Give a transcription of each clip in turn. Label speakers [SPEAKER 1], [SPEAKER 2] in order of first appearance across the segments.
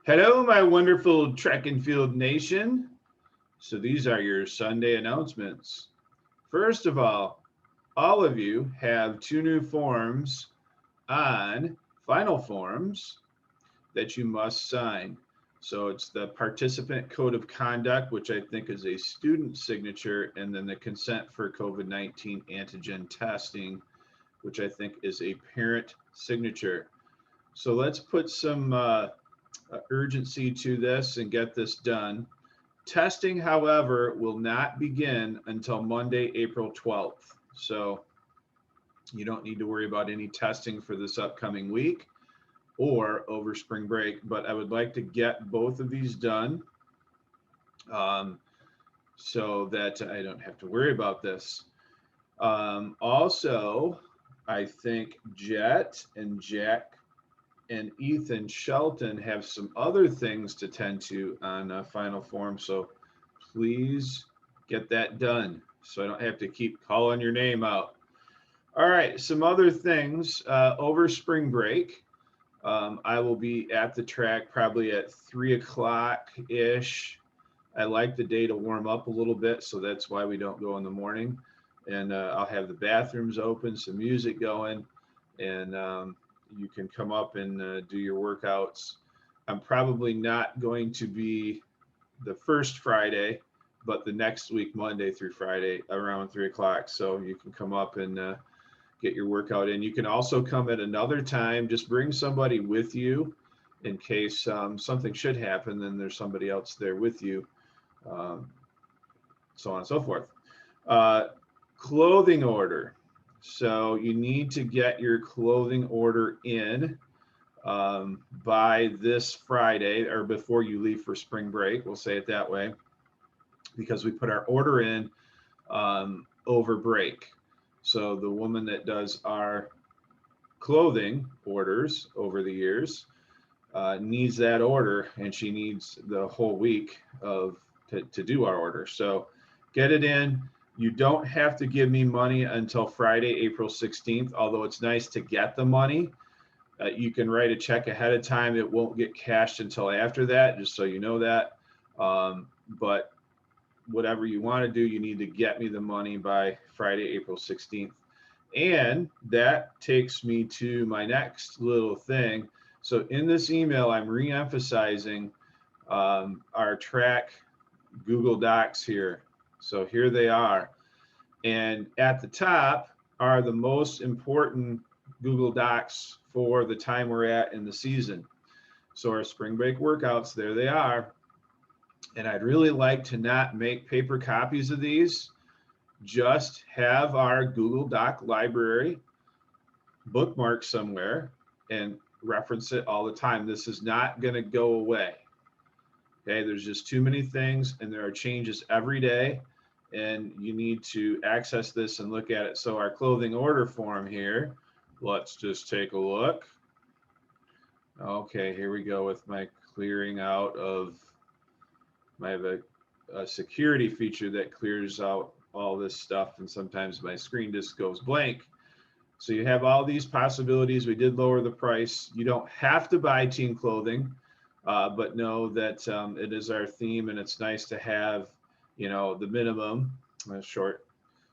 [SPEAKER 1] Hello, my wonderful track and field nation. So these are your Sunday announcements. First of all of you have two new forms on Final Forms that you must sign. So it's the participant code of conduct, which I think is a student signature, and then the consent for COVID-19 antigen testing, which I think is a parent signature. So let's put some urgency to this and get this done. Testing, however, will not begin until Monday, April 12th. So you don't need to worry about any testing for this upcoming week or over spring break, but I would like to get both of these done um, so that I don't have to worry about this. Also, I think Jet and Jack and Ethan Shelton have some other things to tend to on Final Form. So please get that done so I don't have to keep calling your name out. All right, some other things over spring break. I will be at the track probably at 3 o'clock ish. I like the day to warm up a little bit, so that's why we don't go in the morning. And I'll have the bathrooms open, some music going, and you can come up and do your workouts. I'm probably not going to be the first Friday, but the next week, Monday through Friday, around 3 o'clock. So you can come up and get your workout in. You can also come at another time. Just bring somebody with you in case something should happen. Then there's somebody else there with you, um, so on and so forth. Uh, Clothing order. So you need to get your clothing order in by this Friday or before you leave for spring break. We'll say it that way because we put our order in over break. So the woman that does our clothing orders over the years needs that order, and she needs the whole week to do our order. So get it in. You don't have to give me money until Friday, April 16th, although it's nice to get the money. You can write a check ahead of time. It won't get cashed until after that, just so you know that. But whatever you want to do, you need to get me the money by Friday, April 16th. And that takes me to my next little thing. So in this email, I'm re-emphasizing our track Google Docs here. So here they are. And at the top are the most important Google Docs for the time we're at in the season. So our spring break workouts, there they are. And I'd really like to not make paper copies of these, just have our Google Doc library bookmarked somewhere and reference it all the time. This is not going to go away. Okay, there's just too many things and there are changes every day, and you need to access this and look at it. So our clothing order form here, let's just take a look. Okay, here we go with my clearing out of, I have a security feature that clears out all this stuff, and sometimes my screen just goes blank. So you have all these possibilities. We did lower the price. You don't have to buy team clothing, but know that it is our theme, and it's nice to have, you know, the minimum. A short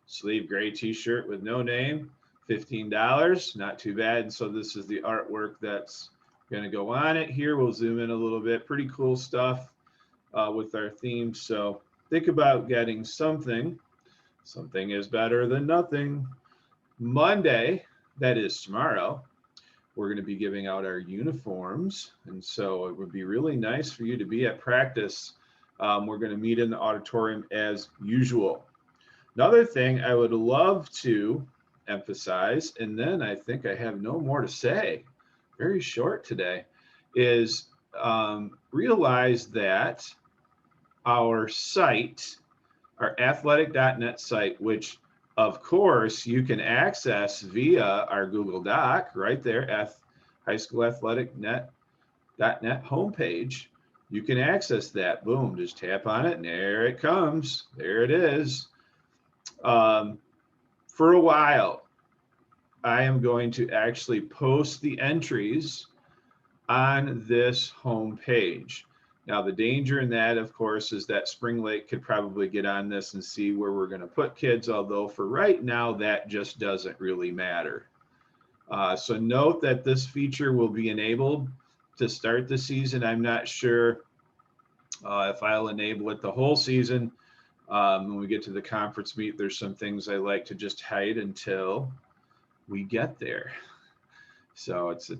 [SPEAKER 1] sleeve gray t-shirt with no name, $15, not too bad. And so this is the artwork that's going to go on it here. We'll zoom in a little bit. Pretty cool stuff with our theme. So think about getting something. Something is better than nothing. Monday, that is tomorrow, we're going to be giving out our uniforms. And so it would be really nice for you to be at practice. We're going to meet in the auditorium as usual. Another thing I would love to emphasize, and then I think I have no more to say, very short today, is realize that our site, our athletic.net site, which of course you can access via our Google Doc right there at highschoolathletics.net homepage. You can access that. Boom, just tap on it and there it comes. There it is. For a while, I am going to actually post the entries on this home page. Now, the danger in that, of course, is that Spring Lake could probably get on this and see where we're going to put kids, although for right now, that just doesn't really matter. So note that this feature will be enabled to start the season. I'm not sure if I'll enable it the whole season. When we get to the conference meet, there's some things I like to just hide until we get there. So it's a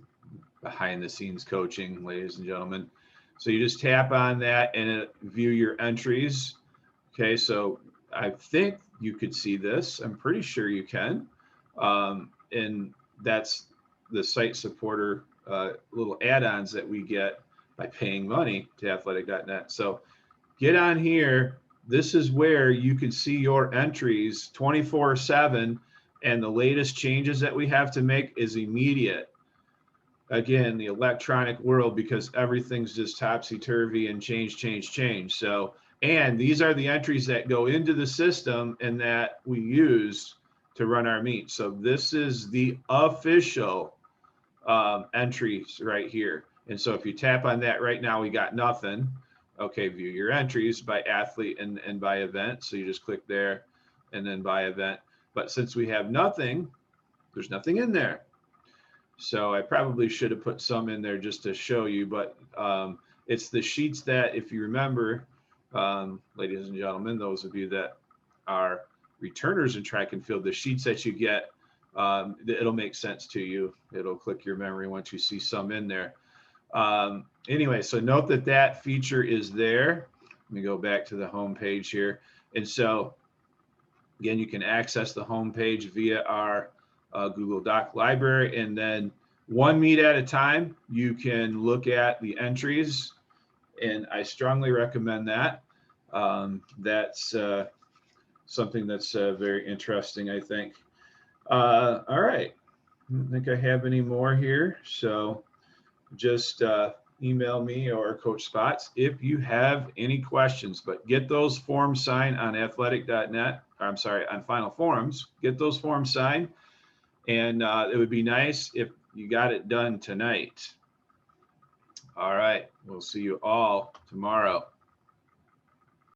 [SPEAKER 1] behind the scenes coaching, ladies and gentlemen. So you just tap on that and it view your entries. Okay, so I think you could see this. I'm pretty sure you can. And that's the site supporter little add-ons that we get by paying money to athletic.net. So get on here. This is where you can see your entries 24/7, and the latest changes that we have to make is immediate. Again, the electronic world, because everything's just topsy-turvy and change. So, and these are the entries that go into the system and that we use to run our meet. So this is the official entries right here. And so if you tap on that right now, we got nothing. Okay, view your entries by athlete and by event. So you just click there and then by event. But since we have nothing, there's nothing in there. So I probably should have put some in there just to show you, but it's the sheets that, if you remember, ladies and gentlemen, those of you that are returners in track and field, the sheets that you get, it'll make sense to you. It'll click your memory once you see some in there. Anyway, so note that that feature is there. Let me go back to the home page here. And so, again, you can access the home page via our Google Doc library, and then one meet at a time, you can look at the entries, and I strongly recommend that. That's something that's very interesting, I think. All right, I don't think I have any more here, so just email me or Coach Spots if you have any questions. But get those forms signed on athletic.net. I'm sorry, on Final Forms. Get those forms signed. And it would be nice if you got it done tonight. All right. We'll see you all tomorrow.